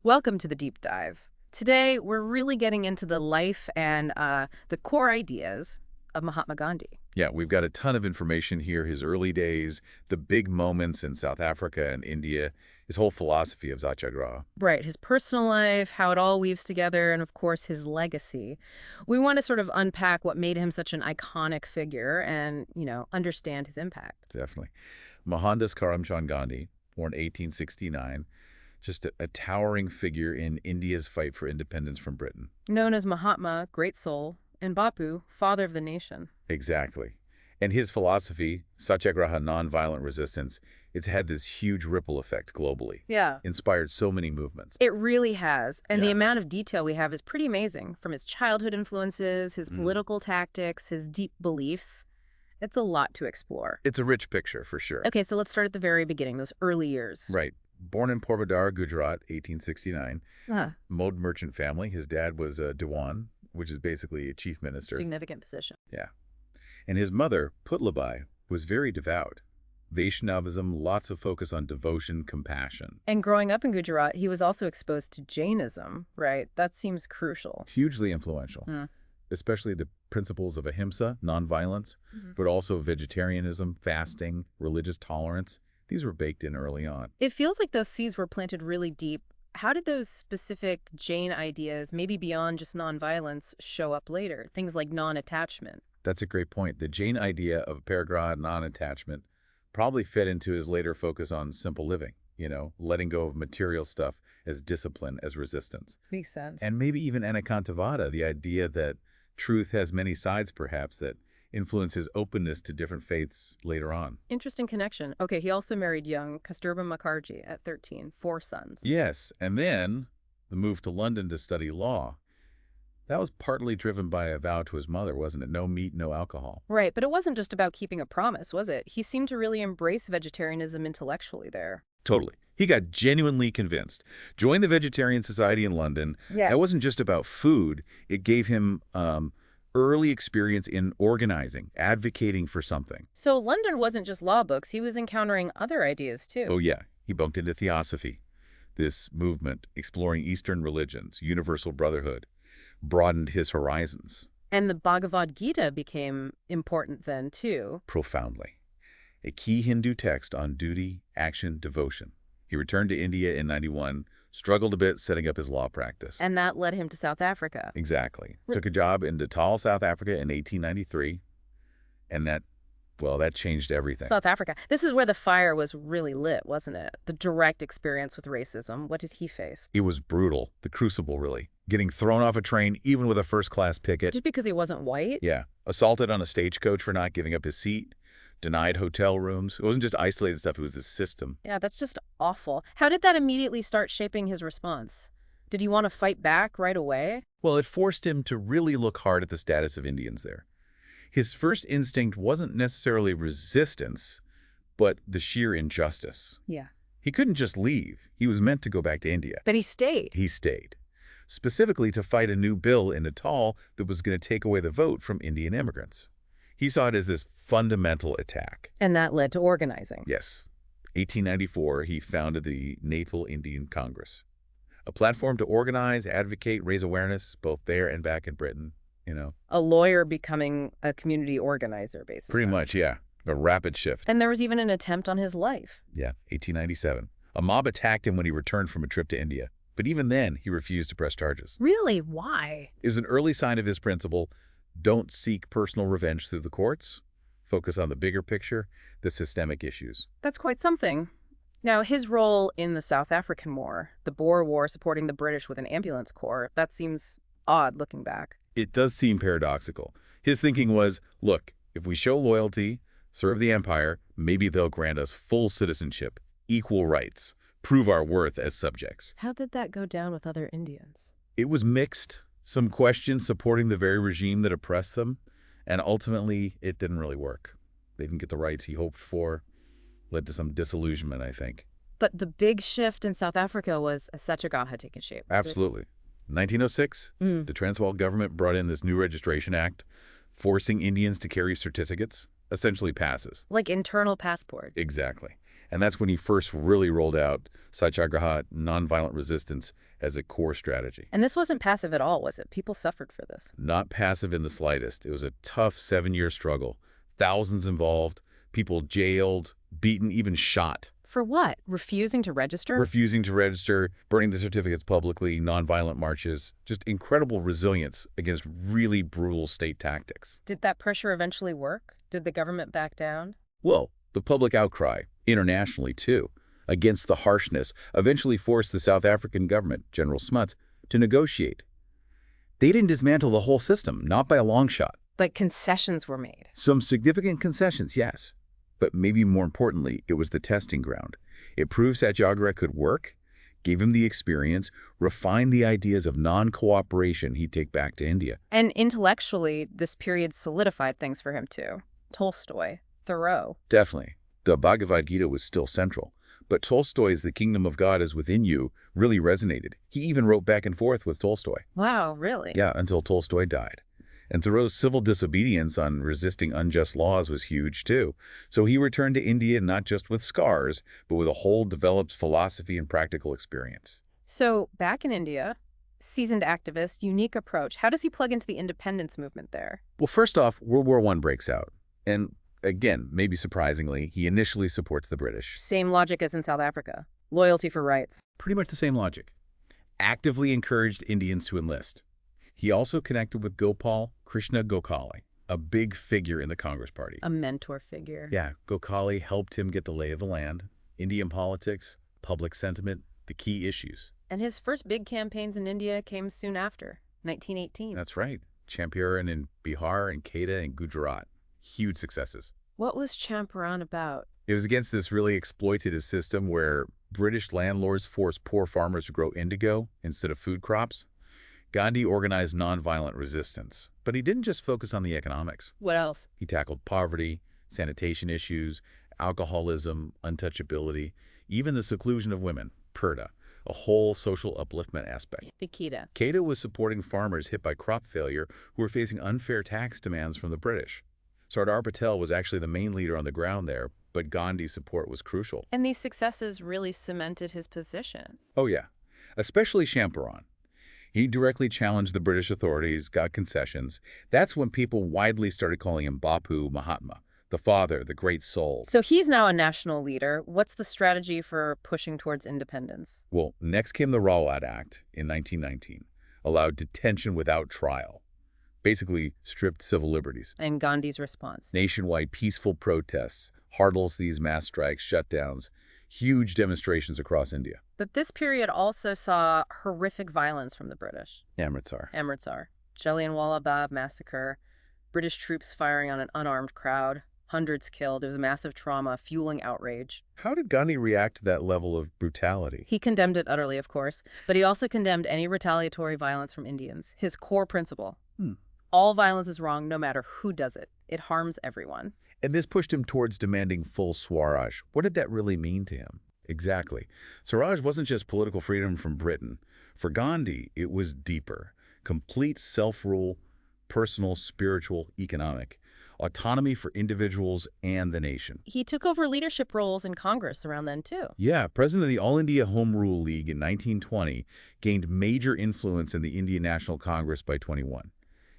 Welcome to the deep dive. Today, we're really getting into the life and the core ideas of Mahatma Gandhi. Yeah, we've got a ton of information here. His early days, the big moments in South Africa and India, his whole philosophy of Satyagraha. Right, his personal life, how it all weaves together, and of course, his legacy. We want to sort of unpack what made him such an iconic figure and, understand his impact. Definitely. Mohandas Karamchand Gandhi, born 1869, just a towering figure in India's fight for independence from Britain. Known as Mahatma, great soul, and Bapu, father of the nation. Exactly. And his philosophy, Satyagraha, nonviolent resistance, it's had this huge ripple effect globally. Yeah. Inspired so many movements. It really has. And the Yeah. amount of detail we have is pretty amazing. From his childhood influences, his Mm. political tactics, his deep beliefs. It's a lot to explore. It's a rich picture, for sure. Okay, so let's start at the very beginning, those early years. Right. Born in Porbandar, Gujarat, 1869. Ah, Mode merchant family. His dad was a Dewan, which is basically a chief minister. significant position. Yeah. And his mother, Putlabai, was very devout. Vaishnavism, lots of focus on devotion, compassion. And growing up in Gujarat, he was also exposed to Jainism, right? That seems crucial. Hugely influential, Hmm. especially the principles of ahimsa, nonviolence, but also vegetarianism, fasting, religious tolerance. These were baked in early on. It feels like those seeds were planted really deep. How did those specific Jain ideas, maybe beyond just nonviolence, show up later? Things like non-attachment. That's a great point. The Jain idea of paragraha non-attachment probably fed into his later focus on simple living, letting go of material stuff as discipline, as resistance. Makes sense. And maybe even Anekantavada, the idea that truth has many sides, perhaps, that influence his openness to different faiths later on. Interesting connection. Okay, he also married young Kasturba Mukherjee at 13, 4 sons. Yes, and then the move to London to study law. That was partly driven by a vow to his mother, wasn't it? No meat, no alcohol. Right, but it wasn't just about keeping a promise, was it? He seemed to really embrace vegetarianism intellectually there. Totally. He got genuinely convinced. Joined the Vegetarian Society in London. Yeah. That wasn't just about food. It gave him early experience in organizing, advocating for something. So London wasn't just law books, he was encountering other ideas too. Oh, yeah. He bunked into theosophy. This movement, exploring Eastern religions, universal brotherhood, broadened his horizons And the Bhagavad Gita became important then too. profoundly. A key Hindu text on duty, action, devotion. He returned to India in 91, struggled a bit setting up his law practice. And that led him to South Africa. Exactly. Took a job in Natal, South Africa in 1893, and that changed everything. South Africa. This is where the fire was really lit, wasn't it? The direct experience with racism. What did he face? It was brutal, the crucible, really. Getting thrown off a train, even with a first-class picket. Just because he wasn't white? Yeah. Assaulted on a stagecoach for not giving up his seat. Denied hotel rooms. It wasn't just isolated stuff, it was the system. Yeah, that's just awful. How did that immediately start shaping his response? Did he want to fight back right away? Well, it forced him to really look hard at the status of Indians there. His first instinct wasn't necessarily resistance, but the sheer injustice. Yeah. He couldn't just leave. He was meant to go back to India. But he stayed. He stayed, specifically to fight a new bill in Natal that was going to take away the vote from Indian immigrants. He saw it as this fundamental attack. And that led to organizing. Yes. 1894, he founded the Natal Indian Congress, a platform to organize, advocate, raise awareness, both there and back in Britain, A lawyer becoming a community organizer, basically. Pretty much, yeah. A rapid shift. And there was even an attempt on his life. Yeah, 1897. A mob attacked him when he returned from a trip to India. But even then, he refused to press charges. Really? Why? It was an early sign of his principle, don't seek personal revenge through the courts. Focus on the bigger picture, the systemic issues. That's quite something. Now, his role in the South African War, the Boer War supporting the British with an ambulance corps, that seems odd looking back. It does seem paradoxical. His thinking was, look, if we show loyalty, serve the empire, maybe they'll grant us full citizenship, equal rights, prove our worth as subjects. How did that go down with other Indians? It was mixed. Some questioned supporting the very regime that oppressed them, and ultimately it didn't really work. They didn't get the rights he hoped for. Led to some disillusionment, I think. But the big shift in South Africa was a Satyagraha taking shape. Absolutely. 1906, the Transvaal government brought in this new registration act, forcing Indians to carry certificates, essentially passes. Like internal passport. Exactly. And that's when he first really rolled out Satyagraha, nonviolent resistance, as a core strategy. And this wasn't passive at all, was it? People suffered for this. Not passive in the slightest. It was a tough 7-year struggle. Thousands involved, people jailed, beaten, even shot. For what? Refusing to register? Refusing to register, burning the certificates publicly, nonviolent marches. Just incredible resilience against really brutal state tactics. Did that pressure eventually work? Did the government back down? Well, the public outcry, internationally too, against the harshness, eventually forced the South African government, General Smuts, to negotiate. They didn't dismantle the whole system, not by a long shot. But concessions were made. Some significant concessions, yes. But maybe more importantly, it was the testing ground. It proved Satyagraha could work, gave him the experience, refined the ideas of non-cooperation he'd take back to India. And intellectually, this period solidified things for him too. Tolstoy, Thoreau. Definitely. The Bhagavad Gita was still central. But Tolstoy's The Kingdom of God is Within You really resonated. He even wrote back and forth with Tolstoy. Wow, really? Yeah, until Tolstoy died. And Thoreau's civil disobedience on resisting unjust laws was huge, too. So he returned to India not just with scars, but with a whole developed philosophy and practical experience. So, back in India, seasoned activist, unique approach. How does he plug into the independence movement there? Well, first off, World War I breaks out. And again, maybe surprisingly, he initially supports the British. Same logic as in South Africa. Loyalty for rights. Pretty much the same logic. Actively encouraged Indians to enlist. He also connected with Gopal Krishna Gokhale, a big figure in the Congress Party. A mentor figure. Yeah, Gokhale helped him get the lay of the land, Indian politics, public sentiment, the key issues. And his first big campaigns in India came soon after, 1918. That's right. Champaran in Bihar and Kedah in Gujarat. Huge successes. What was Champaran about? It was against this really exploitative system where British landlords forced poor farmers to grow indigo instead of food crops. Gandhi organized nonviolent resistance, but he didn't just focus on the economics. What else? He tackled poverty, sanitation issues, alcoholism, untouchability, even the seclusion of women, purdah, a whole social upliftment aspect. Nikita. Kedah was supporting farmers hit by crop failure who were facing unfair tax demands from the British. Sardar Patel was actually the main leader on the ground there, but Gandhi's support was crucial. And these successes really cemented his position. Oh yeah, especially Champaran. He directly challenged the British authorities, got concessions. That's when people widely started calling him Bapu Mahatma, the father, the great soul. So he's now a national leader. What's the strategy for pushing towards independence? Well, next came the Rawat Act in 1919, allowed detention without trial, basically stripped civil liberties. And Gandhi's response? Nationwide peaceful protests, hurdles these mass strikes, shutdowns, huge demonstrations across India. But this period also saw horrific violence from the British. Amritsar. Jallianwala Bagh massacre, British troops firing on an unarmed crowd, hundreds killed. It was a massive trauma, fueling outrage. How did Gandhi react to that level of brutality? He condemned it utterly, of course, but he also condemned any retaliatory violence from Indians. His core principle. All violence is wrong no matter who does it. It harms everyone. And this pushed him towards demanding full Swaraj. What did that really mean to him? Exactly. Swaraj wasn't just political freedom from Britain. For Gandhi, it was deeper. Complete self-rule, personal, spiritual, economic. Autonomy for individuals and the nation. He took over leadership roles in Congress around then, too. Yeah, president of the All India Home Rule League in 1920, gained major influence in the Indian National Congress by 21.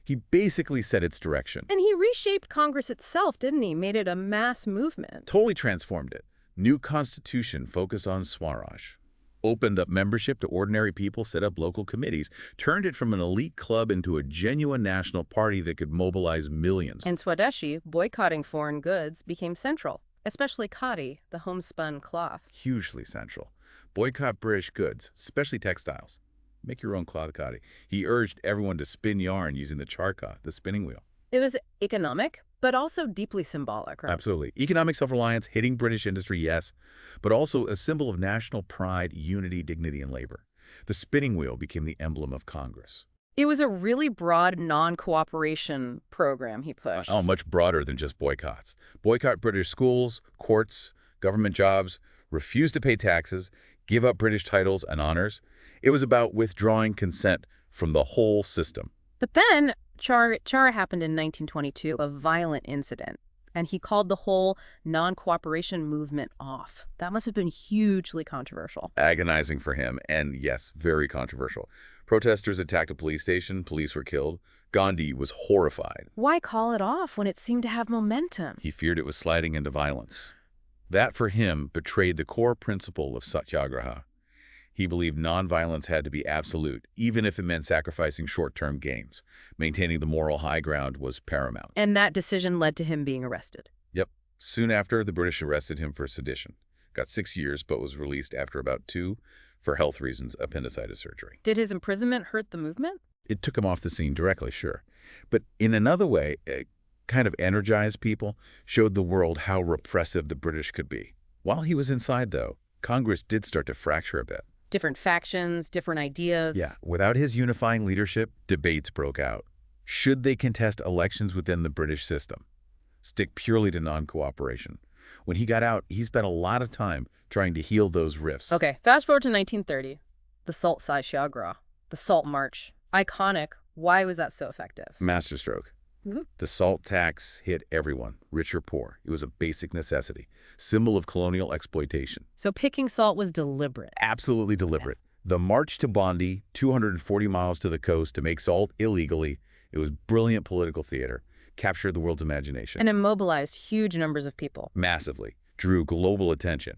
He basically set its direction. And he reshaped Congress itself, didn't he? Made it a mass movement. Totally transformed it. New constitution focused on Swaraj. Opened up membership to ordinary people, set up local committees, turned it from an elite club into a genuine national party that could mobilize millions. And Swadeshi, boycotting foreign goods, became central, especially khadi, the homespun cloth. Hugely central. Boycott British goods, especially textiles. Make your own cloth khadi. He urged everyone to spin yarn using the charkha, the spinning wheel. It was economic, but also deeply symbolic, right? Absolutely. Economic self-reliance, hitting British industry, yes, but also a symbol of national pride, unity, dignity, and labor. The spinning wheel became the emblem of Congress. It was a really broad non-cooperation program he pushed. Oh, much broader than just boycotts. Boycott British schools, courts, government jobs, refuse to pay taxes, give up British titles and honors. It was about withdrawing consent from the whole system. But then Chara happened in 1922, a violent incident. And he called the whole non-cooperation movement off. That must have been hugely controversial. Agonizing for him, and yes, very controversial. Protesters attacked a police station, police were killed. Gandhi was horrified. Why call it off when it seemed to have momentum? He feared it was sliding into violence. That, for him, betrayed the core principle of satyagraha. He believed nonviolence had to be absolute, even if it meant sacrificing short-term gains. Maintaining the moral high ground was paramount. And that decision led to him being arrested. Yep. Soon after, the British arrested him for sedition. Got 6 years, but was released after about 2 for health reasons, appendicitis surgery. Did his imprisonment hurt the movement? It took him off the scene directly, sure. But in another way, it kind of energized people, showed the world how repressive the British could be. While he was inside, though, Congress did start to fracture a bit. Different factions, different ideas. Yeah, without his unifying leadership, debates broke out. Should they contest elections within the British system? Stick purely to non-cooperation. When he got out, he spent a lot of time trying to heal those rifts. Okay, fast forward to 1930. The Salt Satyagraha, the Salt March. Iconic. Why was that so effective? Masterstroke. The salt tax hit everyone, rich or poor. It was a basic necessity, symbol of colonial exploitation. So picking salt was deliberate. Absolutely deliberate. The march to Bondi, 240 miles to the coast to make salt illegally, it was brilliant political theater, captured the world's imagination. And it mobilized huge numbers of people. Massively. Drew global attention.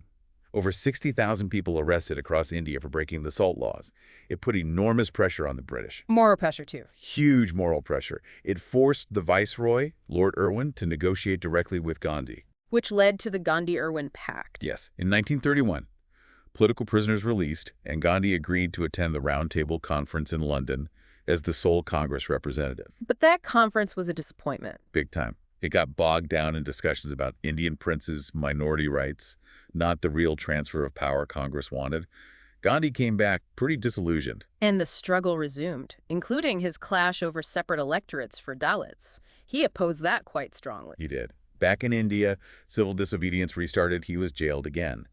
Over 60,000 people arrested across India for breaking the salt laws. It put enormous pressure on the British. Moral pressure, too. Huge moral pressure. It forced the Viceroy, Lord Irwin, to negotiate directly with Gandhi. Which led to the Gandhi-Irwin Pact. Yes. In 1931, political prisoners released, and Gandhi agreed to attend the Round Table Conference in London as the sole Congress representative. But that conference was a disappointment. Big time. It got bogged down in discussions about Indian princes, minority rights, not the real transfer of power Congress wanted. Gandhi came back pretty disillusioned. And the struggle resumed, including his clash over separate electorates for Dalits. He opposed that quite strongly. He did. Back in India, civil disobedience restarted. He was jailed again.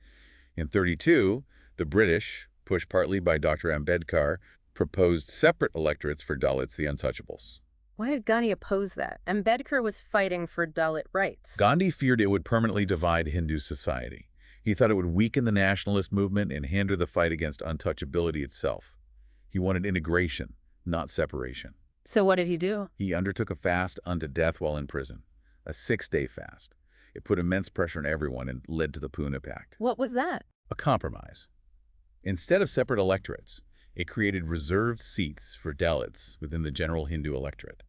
In 1932, the British, pushed partly by Dr. Ambedkar, proposed separate electorates for Dalits, the untouchables. Why did Gandhi oppose that? Ambedkar was fighting for Dalit rights. Gandhi feared it would permanently divide Hindu society. He thought it would weaken the nationalist movement and hinder the fight against untouchability itself. He wanted integration, not separation. So what did he do? He undertook a fast unto death while in prison, a 6-day fast. It put immense pressure on everyone and led to the Pune Pact. What was that? A compromise. Instead of separate electorates, it created reserved seats for Dalits within the general Hindu electorate.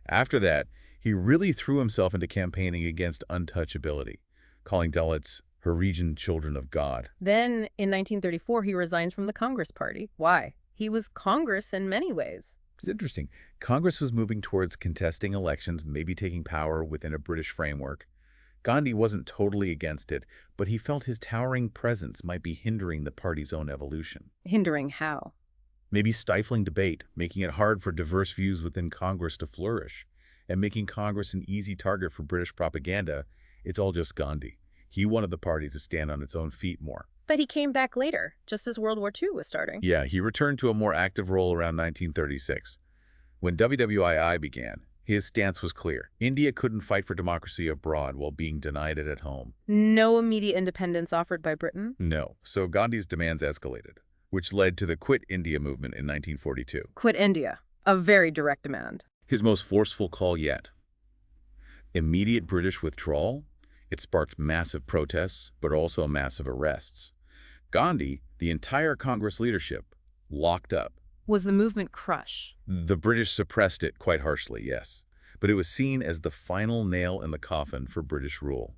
After that, he really threw himself into campaigning against untouchability, calling Dalits Harijan children of God. Then, in 1934, he resigns from the Congress Party. Why? He was Congress in many ways. It's interesting. Congress was moving towards contesting elections, maybe taking power within a British framework. Gandhi wasn't totally against it, but he felt his towering presence might be hindering the party's own evolution. Hindering how? Maybe stifling debate, making it hard for diverse views within Congress to flourish, and making Congress an easy target for British propaganda. It's all just Gandhi. He wanted the party to stand on its own feet more. But he came back later, just as World War II was starting. Yeah, he returned to a more active role around 1936. When WWII began, his stance was clear. India couldn't fight for democracy abroad while being denied it at home. No immediate independence offered by Britain? No. So Gandhi's demands escalated, which led to the Quit India movement in 1942. Quit India. A very direct demand. His most forceful call yet. Immediate British withdrawal? It sparked massive protests, but also massive arrests. Gandhi, the entire Congress leadership, locked up. Was the movement crushed? The British suppressed it quite harshly, yes. But it was seen as the final nail in the coffin for British rule.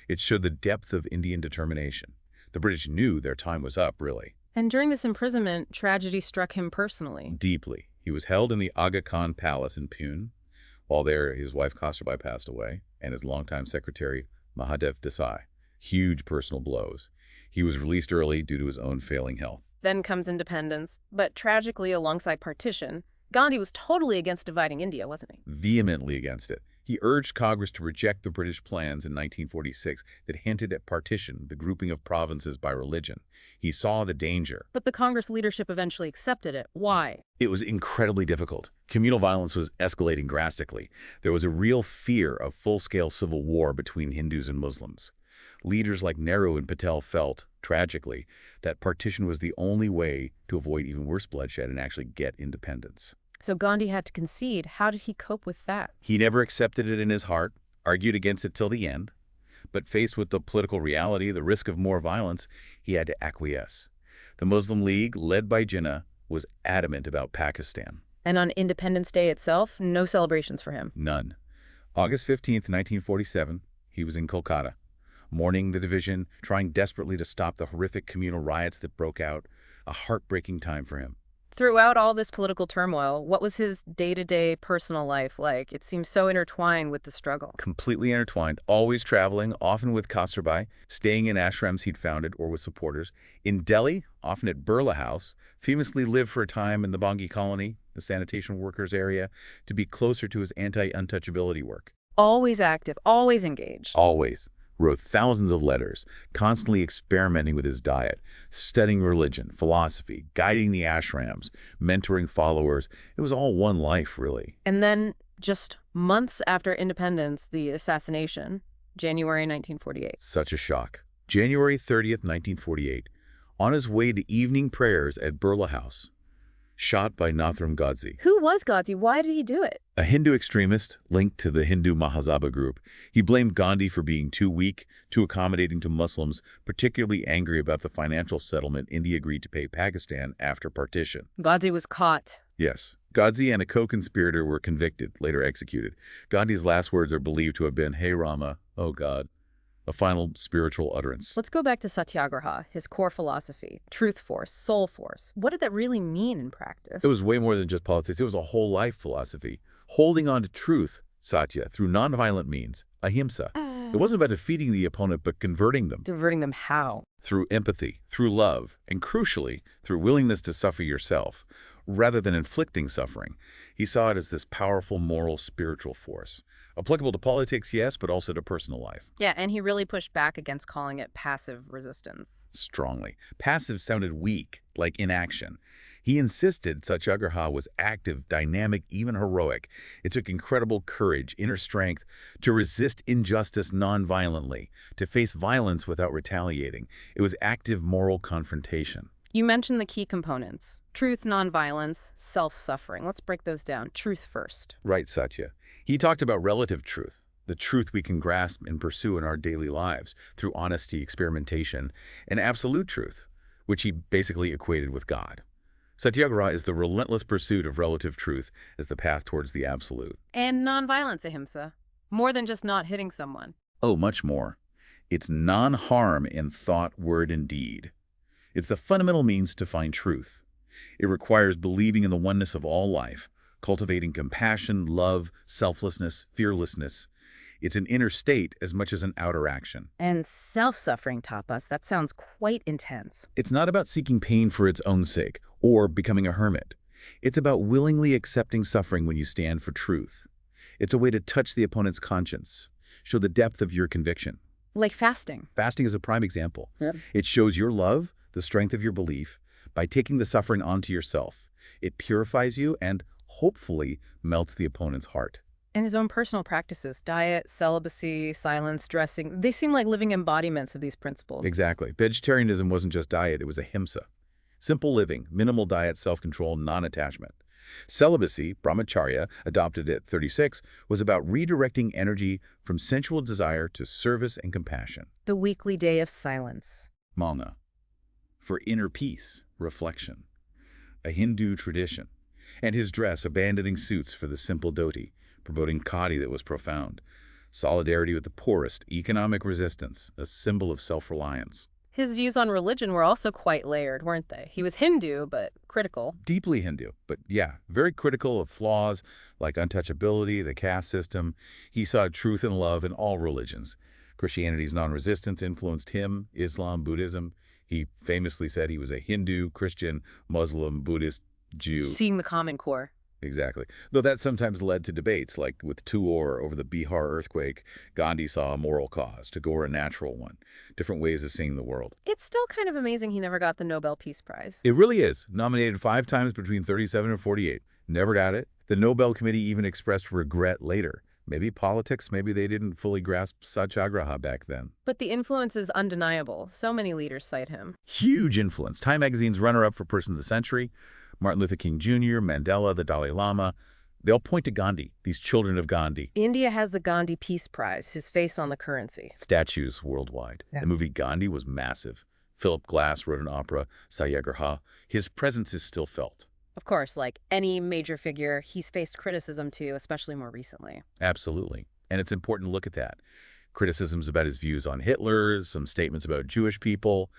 It showed the depth of Indian determination. The British knew their time was up, really. And during this imprisonment, tragedy struck him personally. Deeply. He was held in the Aga Khan Palace in Pune. While there, his wife Kasturbai passed away, and his longtime secretary, Mahadev Desai. Huge personal blows. He was released early due to his own failing health. Then comes independence. But tragically, alongside partition, Gandhi was totally against dividing India, wasn't he? Vehemently against it. He urged Congress to reject the British plans in 1946 that hinted at partition, the grouping of provinces by religion. He saw the danger. But the Congress leadership eventually accepted it. Why? It was incredibly difficult. Communal violence was escalating drastically. There was a real fear of full-scale civil war between Hindus and Muslims. Leaders like Nehru and Patel felt, tragically, that partition was the only way to avoid even worse bloodshed and actually get independence. So Gandhi had to concede. How did he cope with that? He never accepted it in his heart, argued against it till the end, but faced with the political reality, the risk of more violence, he had to acquiesce. The Muslim League, led by Jinnah, was adamant about Pakistan. And on Independence Day itself, no celebrations for him? None. August 15th, 1947, he was in Kolkata, mourning the division, trying desperately to stop the horrific communal riots that broke out. A heartbreaking time for him. Throughout all this political turmoil, what was his day-to-day personal life like? It seems so intertwined with the struggle. Completely intertwined, always traveling, often with Kasturbai, staying in ashrams he'd founded or with supporters. In Delhi, often at Birla House, famously lived for a time in the Bangi colony, the sanitation workers area, to be closer to his anti-untouchability work. Always active, always engaged. Always. Wrote thousands of letters, constantly experimenting with his diet, studying religion, philosophy, guiding the ashrams, mentoring followers. It was all one life, really. And then, just months after independence, the assassination, January 1948. Such a shock. January 30th, 1948, on his way to evening prayers at Birla House, shot by Nathram Godse. Who was Godse? Why did he do it? A Hindu extremist linked to the Hindu Mahazabha group. He blamed Gandhi for being too weak, too accommodating to Muslims, particularly angry about the financial settlement India agreed to pay Pakistan after partition. Godse was caught. Yes. Godse and a co-conspirator were convicted, later executed. Gandhi's last words are believed to have been, "Hey Rama, oh God," a final spiritual utterance. Let's go back to Satyagraha, his core philosophy, truth force, soul force. What did that really mean in practice? It was way more than just politics. It was a whole life philosophy. Holding on to truth, Satya, through nonviolent means, ahimsa. It wasn't about defeating the opponent, but converting them. Converting them how? Through empathy, through love, and crucially, through willingness to suffer yourself, rather than inflicting suffering. He saw it as this powerful moral, spiritual force. Applicable to politics, yes, but also to personal life. Yeah, and he really pushed back against calling it passive resistance. Strongly. Passive sounded weak, like inaction. He insisted Satyagraha was active, dynamic, even heroic. It took incredible courage, inner strength, to resist injustice non-violently, to face violence without retaliating. It was active moral confrontation. You mentioned the key components: truth, nonviolence, self-suffering. Let's break those down. Truth first. Right, Satya. He talked about relative truth, the truth we can grasp and pursue in our daily lives through honesty, experimentation, and absolute truth, which he basically equated with God. Satyagraha is the relentless pursuit of relative truth as the path towards the absolute. And nonviolence, ahimsa. More than just not hitting someone. Oh, much more. It's non-harm in thought, word, and deed. It's the fundamental means to find truth. It requires believing in the oneness of all life, cultivating compassion, love, selflessness, fearlessness. It's an inner state as much as an outer action. And self-suffering, tapas, that sounds quite intense. It's not about seeking pain for its own sake or becoming a hermit. It's about willingly accepting suffering when you stand for truth. It's a way to touch the opponent's conscience, show the depth of your conviction. Like fasting. Fasting is a prime example. Yep. It shows your love, the strength of your belief, by taking the suffering onto yourself. It purifies you and, hopefully, melts the opponent's heart. And his own personal practices, diet, celibacy, silence, dressing, they seem like living embodiments of these principles. Exactly. Vegetarianism wasn't just diet, it was ahimsa. Simple living, minimal diet, self-control, non-attachment. Celibacy, brahmacharya, adopted at 36, was about redirecting energy from sensual desire to service and compassion. The weekly day of silence. Mauna, for inner peace, reflection. A Hindu tradition. And his dress, abandoning suits for the simple dhoti, promoting khadi that was profound. Solidarity with the poorest, economic resistance, a symbol of self-reliance. His views on religion were also quite layered, weren't they? He was Hindu, but critical. Deeply Hindu, but yeah, very critical of flaws like untouchability, the caste system. He saw truth and love in all religions. Christianity's non-resistance influenced him, Islam, Buddhism. He famously said he was a Hindu, Christian, Muslim, Buddhist, Jew. Seeing the common core. Exactly. Though that sometimes led to debates, like with Tuor over the Bihar earthquake, Gandhi saw a moral cause, Tagore a natural one. Different ways of seeing the world. It's still kind of amazing he never got the Nobel Peace Prize. It really is. Nominated 5 times between 37 and 48. Never got it. The Nobel Committee even expressed regret later. Maybe politics, maybe they didn't fully grasp satyagraha back then. But the influence is undeniable. So many leaders cite him. Huge influence. Time magazine's runner-up for Person of the Century, Martin Luther King Jr., Mandela, the Dalai Lama, they all point to Gandhi, these children of Gandhi. India has the Gandhi Peace Prize, his face on the currency. Statues worldwide. Yeah. The movie Gandhi was massive. Philip Glass wrote an opera, Satyagraha. His presence is still felt. Of course, like any major figure, he's faced criticism too, especially more recently. Absolutely. And it's important to look at that. Criticisms about his views on Hitler, some statements about Jewish people,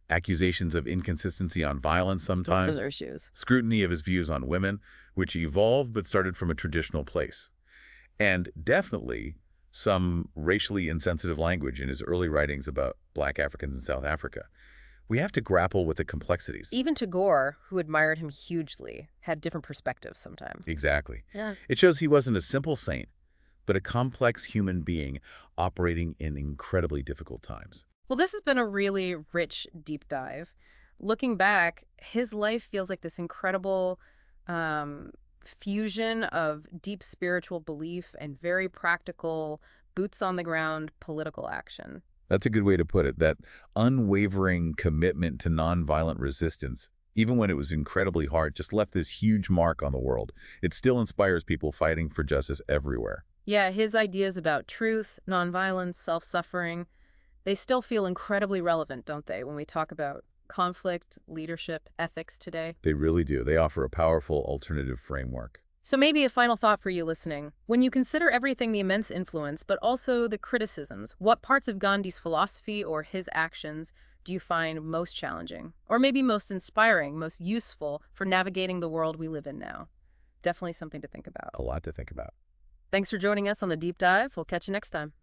accusations of inconsistency on violence sometimes. Those are issues. Scrutiny of his views on women, which evolved but started from a traditional place. And definitely some racially insensitive language in his early writings about Black Africans in South Africa. We have to grapple with the complexities. Even Tagore, who admired him hugely, had different perspectives sometimes. Exactly. Yeah. It shows he wasn't a simple saint, but a complex human being operating in incredibly difficult times. Well, this has been a really rich deep dive. Looking back, his life feels like this incredible fusion of deep spiritual belief and very practical, boots-on-the-ground political action. That's a good way to put it, that unwavering commitment to nonviolent resistance, even when it was incredibly hard, just left this huge mark on the world. It still inspires people fighting for justice everywhere. Yeah, his ideas about truth, nonviolence, self-suffering, they still feel incredibly relevant, don't they, when we talk about conflict, leadership, ethics today? They really do. They offer a powerful alternative framework. So maybe a final thought for you listening. When you consider everything, the immense influence, but also the criticisms, what parts of Gandhi's philosophy or his actions do you find most challenging? Or maybe most inspiring, most useful for navigating the world we live in now? Definitely something to think about. A lot to think about. Thanks for joining us on the Deep Dive. We'll catch you next time.